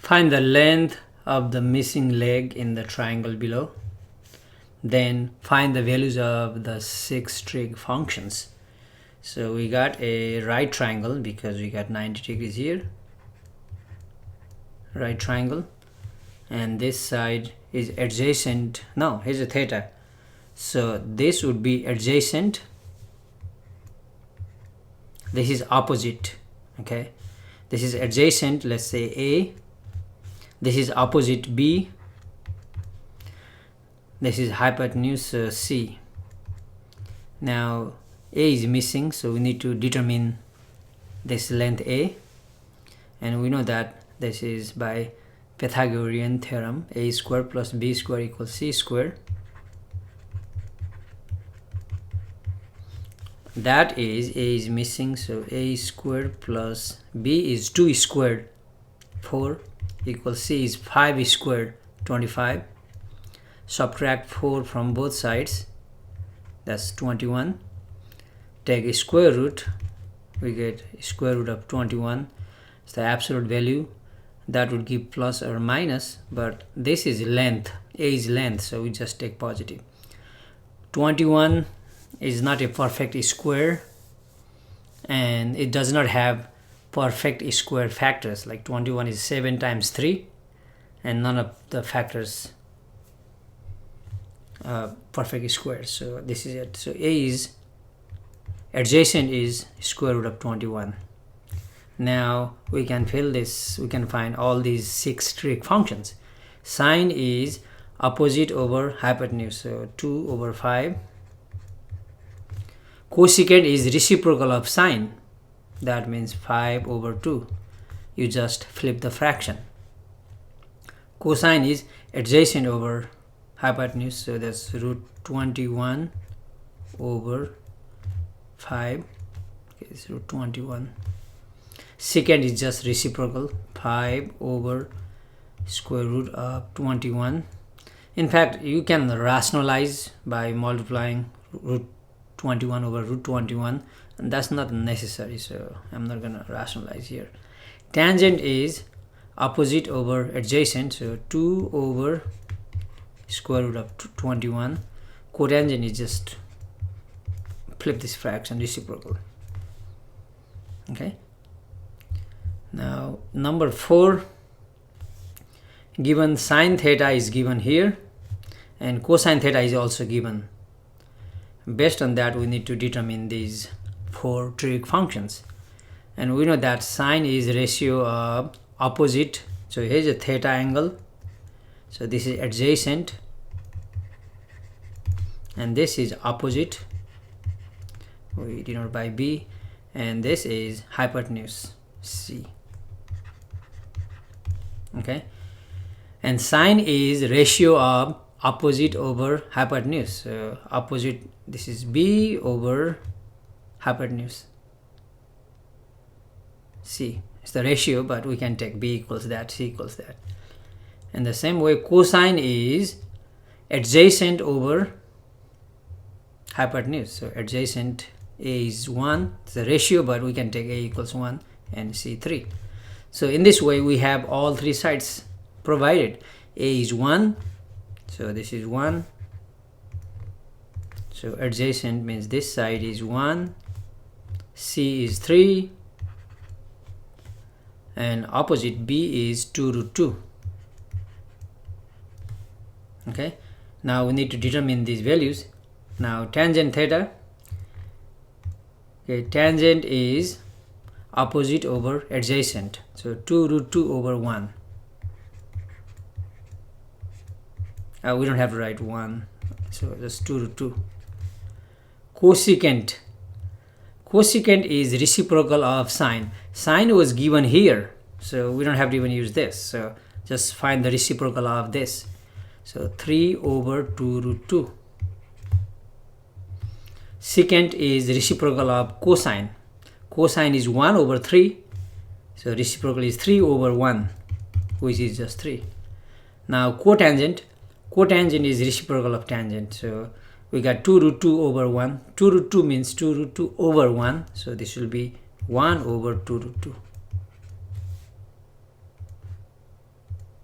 Find the length of the missing leg in the triangle below. Then find the values of the 6 trig functions. So we got a right triangle because we got 90 degrees here. Right triangle. And this side is adjacent. No, here's a theta. So this would be adjacent. This is opposite. Okay. This is adjacent, let's say A. This is opposite B. This is hypotenuse C. Now A is missing, so we need to determine this length A. And we know that this is by Pythagorean Theorem. A squared plus B squared equals C squared. That is, A is missing, so A squared plus B is 2 squared, 4, equals C is 5 squared, 25. Subtract 4 from both sides, that's 21. Take a square root, we get square root of 21. It's the absolute value. That would give plus or minus, but this is length. A is length, so we just take positive. 21 is not a perfect square, and it does not have perfect square factors. Like 21 is 7 times 3, and none of the factors perfect square. So this is it. So A is adjacent is square root of 21. Now we can fill this, we can find all these 6 trig functions. Sine is opposite over hypotenuse, so 2 over 5. Cosecant is reciprocal of sine, that means 5 over 2. You just flip the fraction. Cosine is adjacent over hypotenuse, so that's root 21 over 5. Okay, it's root 21. Secant is just reciprocal, 5 over square root of 21. In fact, you can rationalize by multiplying root 21 over root 21, and that's not necessary, so I'm not going to rationalize here. Tangent is opposite over adjacent, so 2 over square root of 21. Cotangent is just flip this fraction, reciprocal. Okay. Now number 4, given sine theta is given here and cosine theta is also given. Based on that, we need to determine these 4 trig functions, and we know that sine is ratio of opposite. So here's a theta angle, so this is adjacent, and this is opposite, we denote by B, and this is hypotenuse C. Okay, and sine is ratio of opposite over hypotenuse. So opposite, this is B over hypotenuse C. It's the ratio, but we can take B equals that, C equals that. And the same way, cosine is adjacent over hypotenuse. So adjacent, A is 1, it's the ratio, but we can take A equals 1 and C 3. So in this way, we have all 3 sides provided. A is 1, so this is 1. So adjacent means this side is 1, C is 3, and opposite B is 2 root 2. Okay, now we need to determine these values. Now tangent theta, okay, tangent is opposite over adjacent, so 2 root 2 over 1. We don't have to write 1, so just 2 root 2. Cosecant, cosecant is reciprocal of sine. Sine was given here, so we don't have to even use this, so just find the reciprocal of this. So 3 over 2 root 2. Secant is reciprocal of cosine. Cosine is 1 over 3, so reciprocal is 3 over 1, which is just 3. Now cotangent, cotangent is reciprocal of tangent, so we got 2 root 2 over 1. 2 root 2 means 2 root 2 over 1, so this will be 1 over 2 root 2.